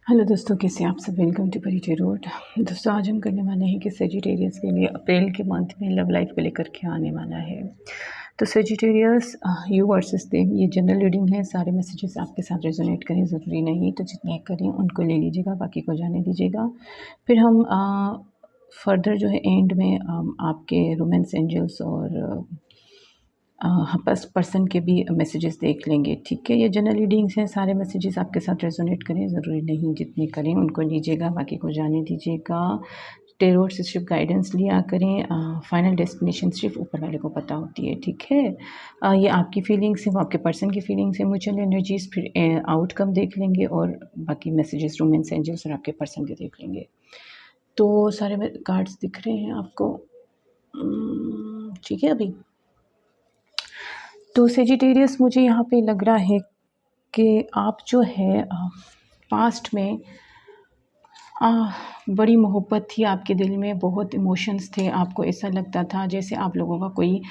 Hello दोस्तों, कैसे हैं आप सब। वेलकम टू परिचय रोड। दोस्तों, आज हम करने वाले हैं कि सेजिटेरियस के लिए अप्रैल के मंथ में लव लाइफ को लेकर के आने वाला है। तो सेजिटेरियस, यू वर्सेस देम, ये जनरल रीडिंग है। सारे मैसेजेस आपके साथ रेजोनेट करें ज़रूरी नहीं, तो जितने करें उनको ले लीजिएगा, बाकी को जाने दीजिएगा। फिर हम फर्दर जो है एंड में आपके रोमांस एंजल्स और पर्सन के भी मैसेजेस देख लेंगे, ठीक है। ये जनरल रीडिंग्स हैं, सारे मैसेजेस आपके साथ रेजोनेट करें ज़रूरी नहीं, जितने करें उनको लीजिएगा, बाकी को जाने दीजिएगा। टेरोट से सिर्फ गाइडेंस लिया करें, फाइनल डेस्टिनेशन सिर्फ ऊपर वाले को पता होती है, ठीक है। ये आपकी फीलिंग्स हैं, वो आपके पर्सन की फीलिंग्स हैं, म्यूचुअल एनर्जीज, फिर आउटकम देख लेंगे और बाकी मैसेजेस रोमांस एंजल्स और आपके पर्सन के देख लेंगे। तो सारे कार्ड्स दिख रहे हैं आपको, ठीक है। अभी तो सेजिटेरियस, मुझे यहाँ पे लग रहा है कि आप जो है पास्ट में बड़ी मोहब्बत थी आपके दिल में, बहुत इमोशंस थे। आपको ऐसा लगता था जैसे आप लोगों का कोई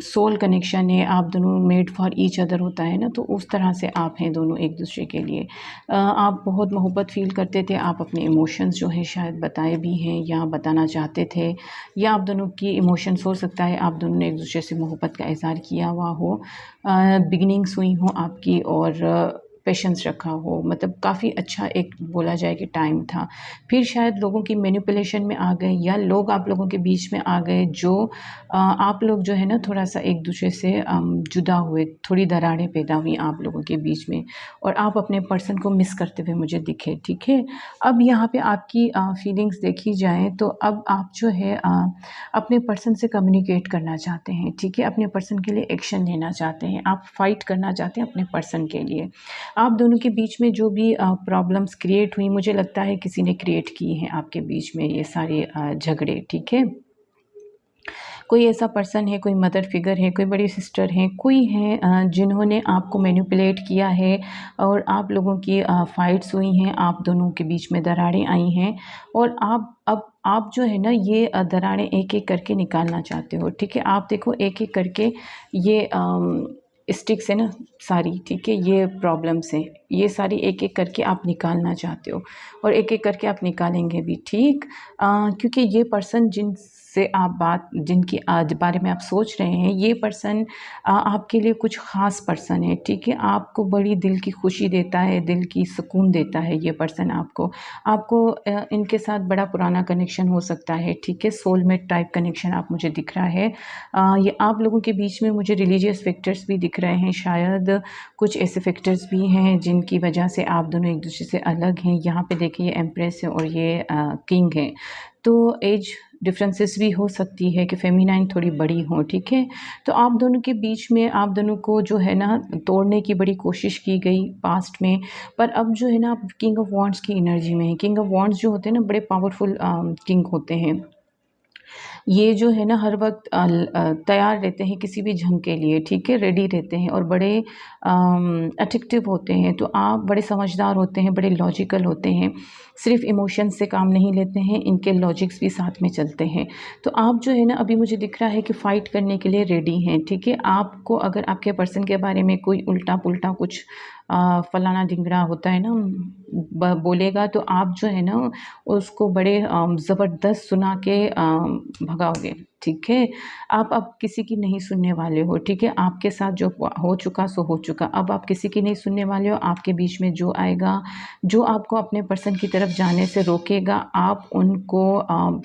सोल कनेक्शन है, आप दोनों मेड फॉर ईच अदर होता है ना, तो उस तरह से आप हैं दोनों एक दूसरे के लिए। आप बहुत मोहब्बत फील करते थे। आप अपने इमोशंस जो है शायद बताए भी हैं या बताना चाहते थे, या आप दोनों की इमोशंस, हो सकता है आप दोनों ने एक दूसरे से मोहब्बत का इज़हार किया हुआ हो, बिगिनिंग्स हुई हो आपकी, और पेशेंस रखा हो। मतलब काफ़ी अच्छा एक बोला जाए कि टाइम था। फिर शायद लोगों की मैनिपुलेशन में आ गए, या लोग आप लोगों के बीच में आ गए, जो आप लोग जो है ना थोड़ा सा एक दूसरे से जुदा हुए, थोड़ी दरारें पैदा हुई आप लोगों के बीच में, और आप अपने पर्सन को मिस करते हुए मुझे दिखे, ठीक है। अब यहाँ पे आपकी फीलिंग्स देखी जाए तो अब आप जो है अपने पर्सन से कम्युनिकेट करना चाहते हैं, ठीक है। अपने पर्सन के लिए एक्शन लेना चाहते हैं, आप फाइट करना चाहते हैं अपने पर्सन के लिए। आप दोनों के बीच में जो भी प्रॉब्लम्स क्रिएट हुई, मुझे लगता है किसी ने क्रिएट की हैं आपके बीच में ये सारे झगड़े, ठीक है। कोई ऐसा पर्सन है, कोई मदर फिगर है, कोई बड़ी सिस्टर है, कोई है जिन्होंने आपको मैनिपुलेट किया है, और आप लोगों की फाइट्स हुई हैं, आप दोनों के बीच में दरारें आई हैं, और आप जो है ना ये दरारें एक एक करके निकालना चाहते हो, ठीक है। आप देखो एक एक करके ये स्टिक्स है ना सारी, ठीक है, ये प्रॉब्लम्स हैं, ये सारी एक एक करके आप निकालना चाहते हो, और एक एक करके आप निकालेंगे भी, ठीक। क्योंकि ये पर्सन जिनसे आप जिनकी आज बारे में आप सोच रहे हैं, ये पर्सन आपके लिए कुछ ख़ास पर्सन है, ठीक है। आपको बड़ी दिल की खुशी देता है, दिल की सुकून देता है ये पर्सन आपको इनके साथ बड़ा पुराना कनेक्शन हो सकता है, ठीक है। सोलमेट टाइप कनेक्शन आप मुझे दिख रहा है। ये आप लोगों के बीच में मुझे रिलीजियस फैक्टर्स भी दिख रहे हैं, शायद कुछ ऐसे फैक्टर्स भी हैं जिनकी वजह से आप दोनों एक दूसरे से अलग हैं। यहाँ पे देखिए ये एम्प्रेस है और ये किंग है, तो एज डिफरेंसेस भी हो सकती है कि फेमिनाइन थोड़ी बड़ी हो, ठीक है। तो आप दोनों के बीच में आप दोनों को जो है ना तोड़ने की बड़ी कोशिश की गई पास्ट में, पर अब जो है ना आप किंग ऑफ वॉन्ड्स की एनर्जी में है। किंग ऑफ वॉन्ड्स जो होते हैं ना बड़े पावरफुल किंग होते हैं। ये जो है ना हर वक्त तैयार रहते हैं किसी भी जंग के लिए, ठीक है, रेडी रहते हैं, और बड़े अट्रैक्टिव होते हैं। तो आप बड़े समझदार होते हैं, बड़े लॉजिकल होते हैं, सिर्फ इमोशंस से काम नहीं लेते हैं, इनके लॉजिक्स भी साथ में चलते हैं। तो आप जो है ना अभी मुझे दिख रहा है कि फ़ाइट करने के लिए रेडी हैं, ठीक है। आपको अगर आपके पर्सन के बारे में कोई उल्टा पुल्टा कुछ फलाना ढिंगरा होता है ना बोलेगा, तो आप जो है ना उसको बड़े ज़बरदस्त सुना के भगाओगे, ठीक है। आप अब किसी की नहीं सुनने वाले हो, ठीक है। आपके साथ जो हो चुका सो हो चुका, अब आप किसी की नहीं सुनने वाले हो। आपके बीच में जो आएगा, जो आपको अपने पर्सन की तरफ जाने से रोकेगा, आप उनको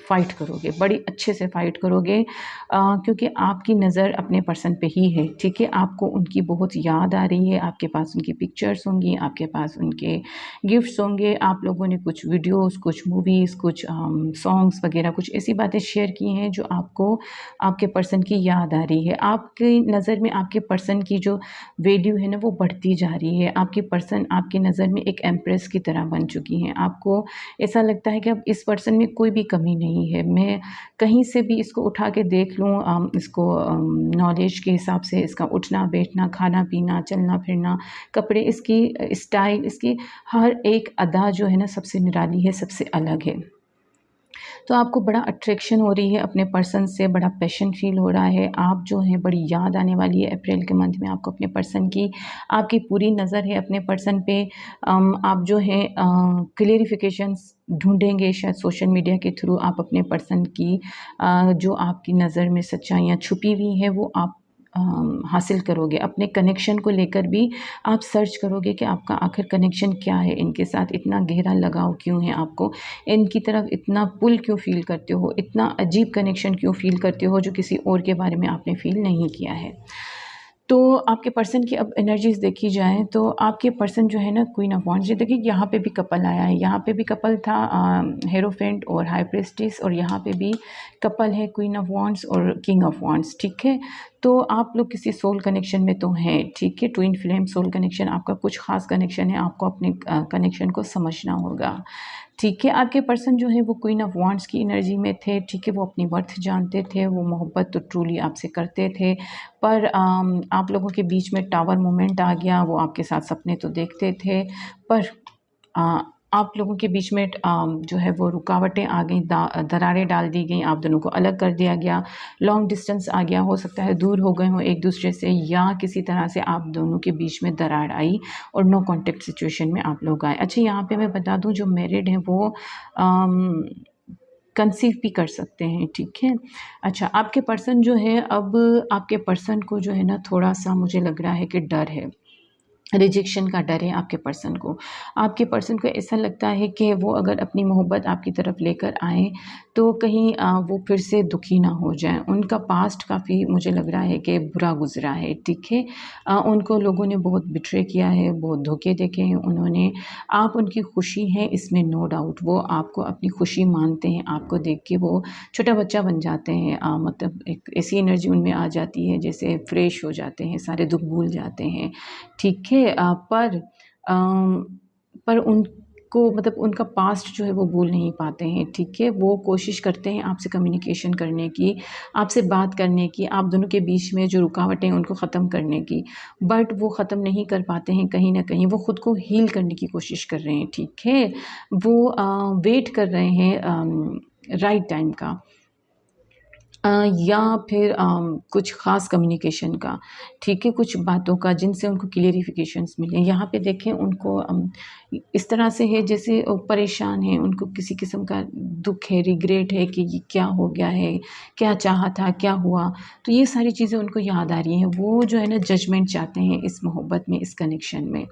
फ़ाइट करोगे, बड़ी अच्छे से फ़ाइट करोगे, क्योंकि आपकी नज़र अपने पर्सन पे ही है, ठीक है। आपको उनकी बहुत याद आ रही है, आपके पास उनकी पिक्चर्स होंगी, आपके पास उनके गिफ्ट्स होंगे, आप लोगों ने कुछ वीडियोस, कुछ मूवीज़, कुछ सॉन्ग्स वगैरह कुछ ऐसी बातें शेयर की हैं जो आपको आपके पर्सन की याद आ रही है। आपकी नज़र में आपके पर्सन की जो वैल्यू है ना वो बढ़ती जा रही है। आपकी पर्सन आपकी नज़र में एक एम्प्रेस की तरह बन चुकी हैं। आपको ऐसा लगता है कि अब इस पर्सन में कोई भी कमी नहीं है, मैं कहीं से भी इसको उठा के देख लूँ, इसको नॉलेज के हिसाब से इसका उठना बैठना, खाना पीना, चलना फिरना, कपड़े, इसकी स्टाइल, इसकी हर एक अदा जो है ना सबसे निराली है, सबसे अलग है। तो आपको बड़ा अट्रैक्शन हो रही है अपने पर्सन से, बड़ा पैशन फ़ील हो रहा है। आप जो हैं बड़ी याद आने वाली है अप्रैल के मंथ में आपको अपने पर्सन की। आपकी पूरी नज़र है अपने पर्सन पे। आप जो है क्लेरिफ़िकेशंस ढूँढेंगे शायद सोशल मीडिया के थ्रू। आप अपने पर्सन की जो आपकी नज़र में सच्चाइयाँ छुपी हुई हैं वो आप हासिल करोगे। अपने कनेक्शन को लेकर भी आप सर्च करोगे कि आपका आखिर कनेक्शन क्या है, इनके साथ इतना गहरा लगाव क्यों है आपको, इनकी तरफ इतना पुल क्यों फ़ील करते हो, इतना अजीब कनेक्शन क्यों फ़ील करते हो जो किसी और के बारे में आपने फ़ील नहीं किया है। तो आपके पर्सन की अब एनर्जीज़ देखी जाएँ तो आपके पर्सन जो है ना क्वीन ऑफ वांड्स, ये देखिए यहाँ पे भी कपल आया है, यहाँ पे भी कपल था हेरोफेंट और हाई प्रीस्टेस, और यहाँ पे भी कपल है क्वीन ऑफ वांड्स और किंग ऑफ वांड्स, ठीक है। तो आप लोग किसी सोल कनेक्शन में तो हैं, ठीक है। ट्विन फ्लेम सोल कनेक्शन आपका कुछ ख़ास कनेक्शन है, आपको अपने कनेक्शन को समझना होगा, ठीक है। आपके पर्सन जो है वो क्वीन ऑफ वांड्स की एनर्जी में थे, ठीक है। वो अपनी वर्थ जानते थे, वो मोहब्बत तो ट्रूली आपसे करते थे, पर आप लोगों के बीच में टावर मोमेंट आ गया। वो आपके साथ सपने तो देखते थे, पर अ, आप लोगों के बीच में जो है वो रुकावटें आ गई, दरारें डाल दी गई, आप दोनों को अलग कर दिया गया, लॉन्ग डिस्टेंस आ गया। हो सकता है दूर हो गए हों एक दूसरे से, या किसी तरह से आप दोनों के बीच में दरार आई और नो कॉन्टेक्ट सिचुएशन में आप लोग आए। अच्छा, यहाँ पे मैं बता दूँ जो मैरिड हैं वो कंसीव भी कर सकते हैं, ठीक है। अच्छा, आपके पर्सन जो है, अब आपके पर्सन को जो है ना थोड़ा-सा मुझे लग रहा है कि डर है, रिजेक्शन का डर है आपके पर्सन को। आपके पर्सन को ऐसा लगता है कि वो अगर अपनी मोहब्बत आपकी तरफ लेकर आएँ तो कहीं वो फिर से दुखी ना हो जाएँ। उनका पास्ट काफ़ी मुझे लग रहा है कि बुरा गुज़रा है, ठीक है। उनको लोगों ने बहुत बिट्रे किया है, बहुत धोखे देखे हैं उन्होंने। आप उनकी खुशी हैं इसमें नो डाउट, वो आपको अपनी खुशी मानते हैं, आपको देख के वो छोटा बच्चा बन जाते हैं। मतलब एक ऐसी एनर्जी उनमें आ जाती है जैसे फ्रेश हो जाते हैं, सारे दुःख भूल जाते हैं, ठीक है। पर उनको मतलब उनका पास्ट जो है वो भूल नहीं पाते हैं, ठीक है। वो कोशिश करते हैं आपसे कम्युनिकेशन करने की, आपसे बात करने की, आप दोनों के बीच में जो रुकावटें हैं उनको ख़त्म करने की, बट वो ख़त्म नहीं कर पाते हैं। कहीं न कहीं वो ख़ुद को हील करने की कोशिश कर रहे हैं, ठीक है। वो वेट कर रहे हैं राइट टाइम का, या फिर कुछ ख़ास कम्युनिकेशन का, ठीक है, कुछ बातों का जिनसे उनको क्लियरिफ़िकेशंस मिलें। यहाँ पे देखें उनको इस तरह से है जैसे परेशान हैं, उनको किसी किस्म का दुःख है, रिग्रेट है कि ये क्या हो गया है, क्या चाहा था, क्या हुआ? तो ये सारी चीज़ें उनको याद आ रही हैं। वो जो है ना जजमेंट चाहते हैं इस मोहब्बत में, इस कनेक्शन में।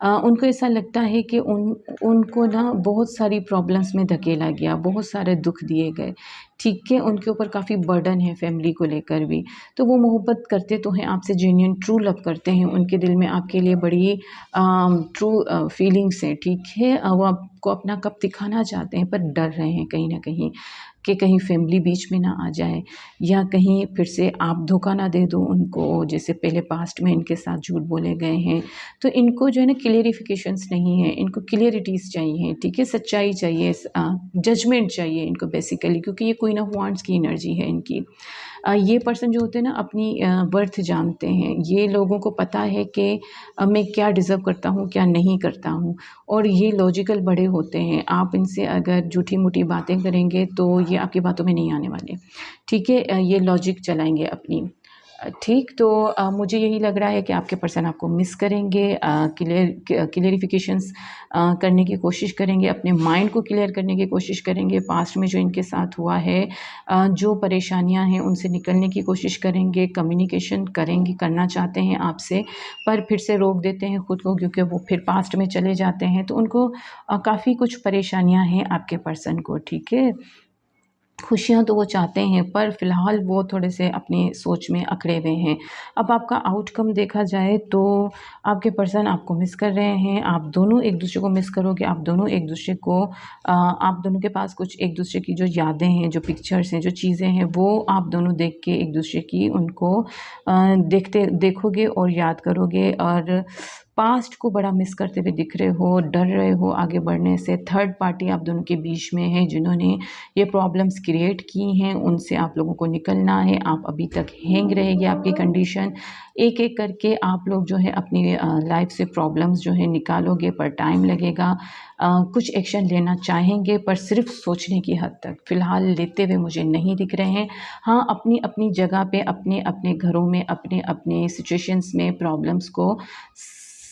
उनको ऐसा लगता है कि उनको ना बहुत सारी प्रॉब्लम्स में धकेला गया, बहुत सारे दुःख दिए गए, ठीक है। उनके ऊपर काफ़ी बर्डन है फैमिली को लेकर भी। तो वो मोहब्बत करते तो हैं आपसे, जेन्युइन ट्रू लव करते हैं, उनके दिल में आपके लिए बड़ी ट्रू फीलिंग्स हैं, ठीक है। वो आपको अपना कप दिखाना चाहते हैं पर डर रहे हैं कहीं न कहीं कि कहीं फैमिली बीच में ना आ जाए, या कहीं फिर से आप धोखा ना दे दो उनको, जैसे पहले पास्ट में इनके साथ झूठ बोले गए हैं। तो इनको जो है ना क्लेरिफ़िकेशंस नहीं है, इनको क्लैरिटीज़ चाहिए, ठीक है, सच्चाई चाहिए, जजमेंट चाहिए इनको बेसिकली, क्योंकि ये क्वीन ऑफ वांड्स की एनर्जी है इनकी। ये पर्सन जो होते हैं ना अपनी वर्थ जानते हैं, ये लोगों को पता है कि मैं क्या डिज़र्व करता हूँ, क्या नहीं करता हूँ, और ये लॉजिकल बड़े होते हैं। आप इनसे अगर झूठी-मूठी बातें करेंगे तो ये आपकी बातों में नहीं आने वाले, ठीक है। ये लॉजिक चलाएँगे अपनी। ठीक, तो मुझे यही लग रहा है कि आपके पर्सन आपको मिस करेंगे, क्लियरिफ़िकेशंस करने की कोशिश करेंगे, अपने माइंड को क्लियर करने की कोशिश करेंगे, पास्ट में जो इनके साथ हुआ है, जो परेशानियां हैं उनसे निकलने की कोशिश करेंगे, कम्युनिकेशन करेंगे, करना चाहते हैं आपसे, पर फिर से रोक देते हैं खुद को क्योंकि वो फिर पास्ट में चले जाते हैं। तो उनको काफ़ी कुछ परेशानियां हैं आपके पर्सन को, ठीक है। खुशियाँ तो वो चाहते हैं पर फ़िलहाल वो थोड़े से अपनी सोच में अकड़े हुए हैं। अब आपका आउटकम देखा जाए तो आपके पर्सन आपको मिस कर रहे हैं, आप दोनों एक-दूसरे को मिस करोगे, आप दोनों एक-दूसरे को आप दोनों के पास कुछ एक-दूसरे की जो यादें हैं, जो पिक्चर्स हैं, जो चीज़ें हैं, वो आप दोनों देख के एक-दूसरे की उनको देखोगे और याद करोगे, और पास्ट को बड़ा मिस करते हुए दिख रहे हो, डर रहे हो आगे बढ़ने से। थर्ड पार्टी आप दोनों के बीच में है जिन्होंने ये प्रॉब्लम्स क्रिएट की हैं, उनसे आप लोगों को निकलना है। आप अभी तक हैंग रहेगी आपकी कंडीशन। एक एक करके आप लोग जो है अपनी लाइफ से प्रॉब्लम्स जो है निकालोगे, पर टाइम लगेगा। कुछ एक्शन लेना चाहेंगे पर सिर्फ सोचने की हद तक फ़िलहाल लेते हुए मुझे नहीं दिख रहे हैं। हाँ, अपनी अपनी जगह पे, अपने अपने घरों में, अपने अपने सिचुएशंस में प्रॉब्लम्स को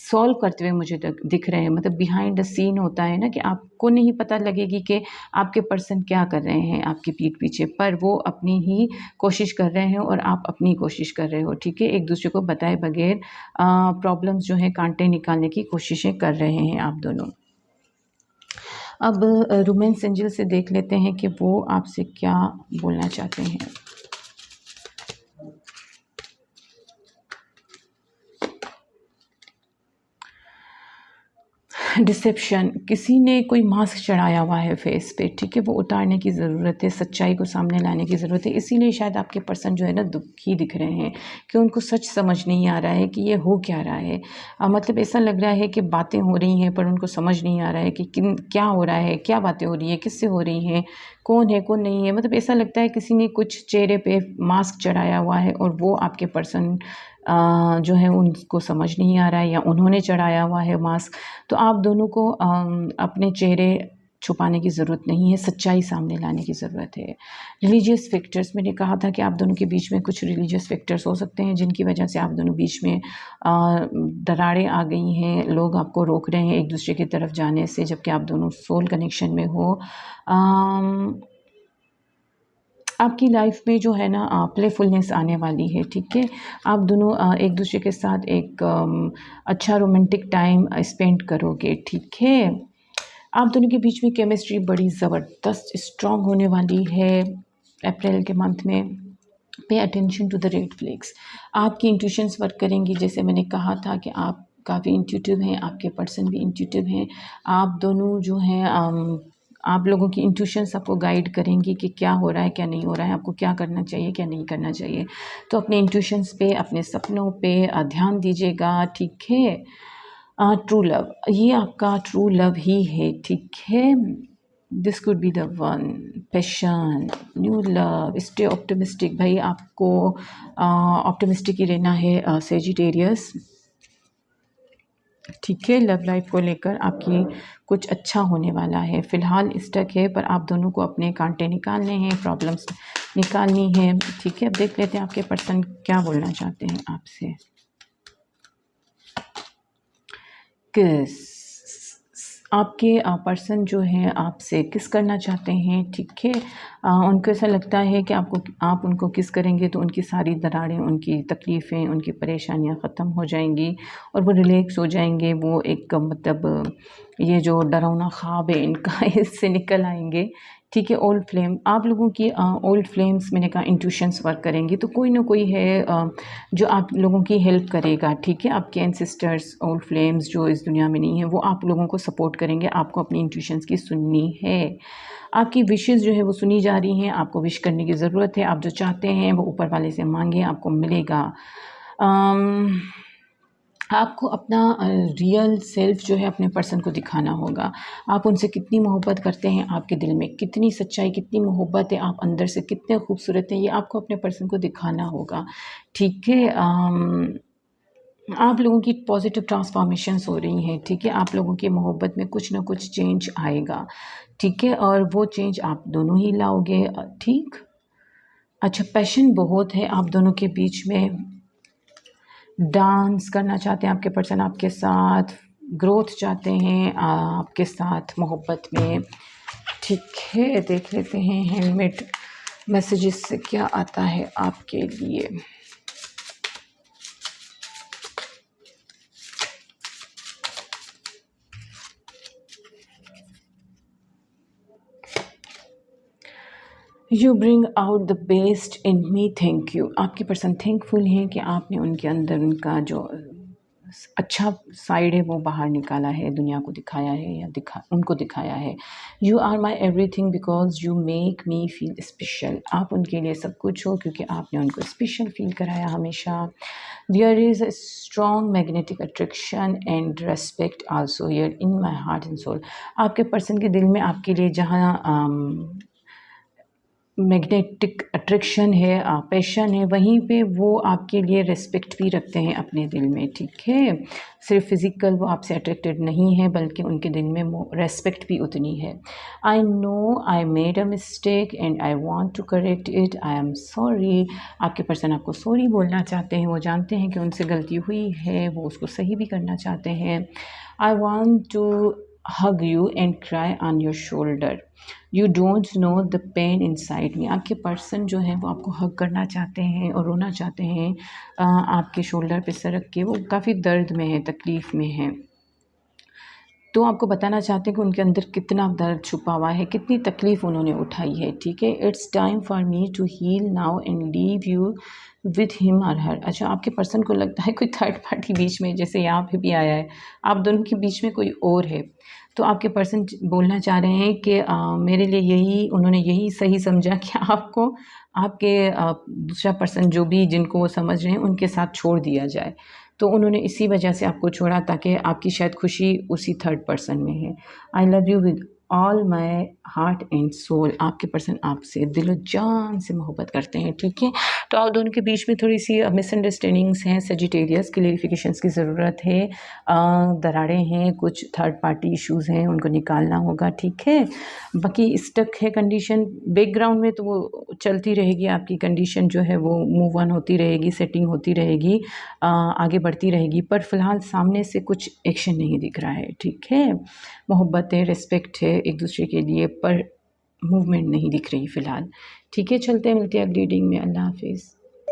सॉल्व करते हुए मुझे दिख रहे हैं। मतलब बिहाइंड द सीन होता है ना, कि आपको नहीं पता लगेगी कि आपके पर्सन क्या कर रहे हैं आपकी पीठ पीछे, पर वो अपनी ही कोशिश कर रहे हैं और आप अपनी कोशिश कर रहे हो। ठीक है, एक दूसरे को बताए बगैर प्रॉब्लम्स जो है कांटे निकालने की कोशिशें कर रहे हैं आप दोनों। अब रोमांस एंजल से देख लेते हैं कि वो आपसे क्या बोलना चाहते हैं। डिसेप्शन, किसी ने कोई मास्क चढ़ाया हुआ है फेस पे। ठीक है, वो उतारने की ज़रूरत है, सच्चाई को सामने लाने की ज़रूरत है। इसीलिए शायद आपके पर्सन जो है ना दुखी दिख रहे हैं कि उनको सच समझ नहीं आ रहा है कि ये हो क्या रहा है। मतलब ऐसा लग रहा है कि बातें हो रही हैं पर उनको समझ नहीं आ रहा है कि क्या हो रहा है, क्या बातें हो रही हैं, किससे हो रही हैं, कौन है कौन नहीं है। मतलब ऐसा लगता है किसी ने कुछ चेहरे पे मास्क चढ़ाया हुआ है और वो आपके पर्सन जो है उनको समझ नहीं आ रहा है, या उन्होंने चढ़ाया हुआ है मास्क। तो आप दोनों को अपने चेहरे छुपाने की ज़रूरत नहीं है, सच्चाई सामने लाने की ज़रूरत है। रिलीजियस फैक्टर्स, मैंने कहा था कि आप दोनों के बीच में कुछ रिलीजियस फैक्टर्स हो सकते हैं जिनकी वजह से आप दोनों बीच में दरारें आ गई हैं। लोग आपको रोक रहे हैं एक दूसरे की तरफ जाने से, जबकि आप दोनों सोल कनेक्शन में हो। आपकी लाइफ में जो है ना प्लेफुलनेस आने वाली है। ठीक है, आप दोनों एक दूसरे के साथ एक अच्छा रोमांटिक टाइम स्पेंड करोगे। ठीक है, आप दोनों के बीच में केमिस्ट्री बड़ी ज़बरदस्त स्ट्रॉन्ग होने वाली है अप्रैल के मंथ में। Pay attention to the red flags, आपकी इंट्यूशंस वर्क करेंगी। जैसे मैंने कहा था कि आप काफ़ी इंट्यूटिव हैं, आपके पर्सन भी इंट्यूटिव हैं। आप दोनों जो हैं आप लोगों की इंट्यूशंस आपको गाइड करेंगी कि क्या हो रहा है, क्या नहीं हो रहा है, आपको क्या करना चाहिए, क्या नहीं करना चाहिए। तो अपने इंट्यूशंस पे, अपने सपनों पे ध्यान दीजिएगा। ठीक है, ट्रू लव, ये आपका ट्रू लव ही है। ठीक है, this could be the one. Passion, new love, stay optimistic. भाई आपको ऑप्टिमिस्टिक ही रहना है सेजिटेरियस। ठीक है, लव लाइफ को लेकर आपकी कुछ अच्छा होने वाला है। फ़िलहाल स्टक है पर आप दोनों को अपने कांटे निकालने हैं, प्रॉब्लम्स निकालनी है। ठीक है, अब देख लेते हैं आपके पर्सन क्या बोलना चाहते हैं आपसे। किस, आपके पर्सन जो है आपसे किस करना चाहते हैं। ठीक है, उनको ऐसा लगता है कि आप उनको किस करेंगे तो उनकी सारी दरारें, उनकी तकलीफ़ें, उनकी परेशानियां ख़त्म हो जाएंगी और वो रिलैक्स हो जाएंगे। वो एक मतलब ये जो डरावना ख्वाब है इनका इससे निकल आएंगे। ठीक है, ओल्ड फ्लेम, आप लोगों की ओल्ड फ्लेम्स मैंने कहा इंट्यूशंस वर्क करेंगी, तो कोई ना कोई है जो आप लोगों की हेल्प करेगा। ठीक है, आपके एंसेस्टर्स, ओल्ड फ्लेम्स जो इस दुनिया में नहीं है, वो आप लोगों को सपोर्ट करेंगे। आपको अपनी इंट्यूशंस की सुननी है। आपकी विशेस जो है वो सुनी जा रही हैं, आपको विश करने की ज़रूरत है। आप जो चाहते हैं वो ऊपर वाले से मांगे, आपको मिलेगा। आपको अपना रियल सेल्फ जो है अपने पर्सन को दिखाना होगा। आप उनसे कितनी मोहब्बत करते हैं, आपके दिल में कितनी सच्चाई, कितनी मोहब्बत है, आप अंदर से कितने खूबसूरत हैं, ये आपको अपने पर्सन को दिखाना होगा। ठीक है, आप लोगों की पॉजिटिव ट्रांसफॉर्मेशंस हो रही हैं। ठीक है, आप लोगों की मोहब्बत में कुछ ना कुछ चेंज आएगा। ठीक है, और वो चेंज आप दोनों ही लाओगे। ठीक, अच्छा, पैशन बहुत है आप दोनों के बीच में। डांस करना चाहते हैं आपके पर्सन आपके साथ, ग्रोथ चाहते हैं आपके साथ मोहब्बत में। ठीक है, देख लेते हैं हैंडमेड मैसेजेस से क्या आता है आपके लिए। You bring out the best in me, thank you. आपकी पर्सन थैंकफुल हैं कि आपने उनके अंदर उनका जो अच्छा साइड है वो बाहर निकाला है, दुनिया को दिखाया है या उनको दिखाया है। You are my everything because you make me feel special. आप उनके लिए सब कुछ हो क्योंकि आपने उनको स्पेशल फील कराया हमेशा। There is a strong magnetic attraction and respect also here in my heart and soul. आपके पर्सन के दिल में आपके लिए जहाँ मैग्नेटिक अट्रैक्शन है, पैशन है, वहीं पे वो आपके लिए रिस्पेक्ट भी रखते हैं अपने दिल में, ठीक है। सिर्फ फिज़िकल वो आपसे अट्रैक्टेड नहीं है बल्कि उनके दिल में रेस्पेक्ट भी उतनी है। I know I made a mistake and I want to correct it, I am sorry. आपके पर्सन आपको सॉरी बोलना चाहते हैं, वो जानते हैं कि उनसे गलती हुई है, वो उसको सही भी करना चाहते हैं। I want to hug you and cry on your shoulder. You don't know the pain inside me. आपके पर्सन जो है वो आपको हग करना चाहते हैं और रोना चाहते हैं, आपके शोल्डर पे सरक के। वो काफ़ी दर्द में है, तकलीफ़ में है, तो आपको बताना चाहते हैं कि उनके अंदर कितना दर्द छुपा हुआ है, कितनी तकलीफ़ उन्होंने उठाई है, ठीक है। It's time for me to heal now and leave you with him और हर। अच्छा, आपके पर्सन को लगता है कोई थर्ड पार्टी बीच में, जैसे यहाँ पे भी आया है, आप दोनों के बीच में कोई और है। तो आपके पर्सन बोलना चाह रहे हैं कि मेरे लिए उन्होंने यही सही समझा कि आपको आपके दूसरा पर्सन जो भी जिनको वो समझ रहे हैं उनके साथ छोड़ दिया जाए। तो उन्होंने इसी वजह से आपको छोड़ा ताकि आपकी शायद खुशी उसी थर्ड पर्सन में है। I love you with all my heart and soul. आपके पर्सन आपसे दिलो जान से मोहब्बत करते हैं, ठीक है। तो आप दोनों के बीच में थोड़ी सी मिसअंडरस्टैंडिंग्स हैं, सजिटेरियस क्लेरिफिकेशंस की ज़रूरत है, दरारें हैं, कुछ थर्ड पार्टी इश्यूज़ हैं, उनको निकालना होगा, ठीक है। बाकी स्टक है कंडीशन बैकग्राउंड में, तो वो चलती रहेगी, आपकी कंडीशन जो है वो मूव ऑन होती रहेगी, सेटिंग होती रहेगी, आगे बढ़ती रहेगी, पर फ़िलहाल सामने से कुछ एक्शन नहीं दिख रहा है, ठीक है। मोहब्बत है, रिस्पेक्ट है एक दूसरे के लिए, पर मूवमेंट नहीं दिख रही फ़िलहाल, ठीक है। चलते हैं, मिलते हैं अगली रीडिंग में। अल्लाह हाफ़िज़।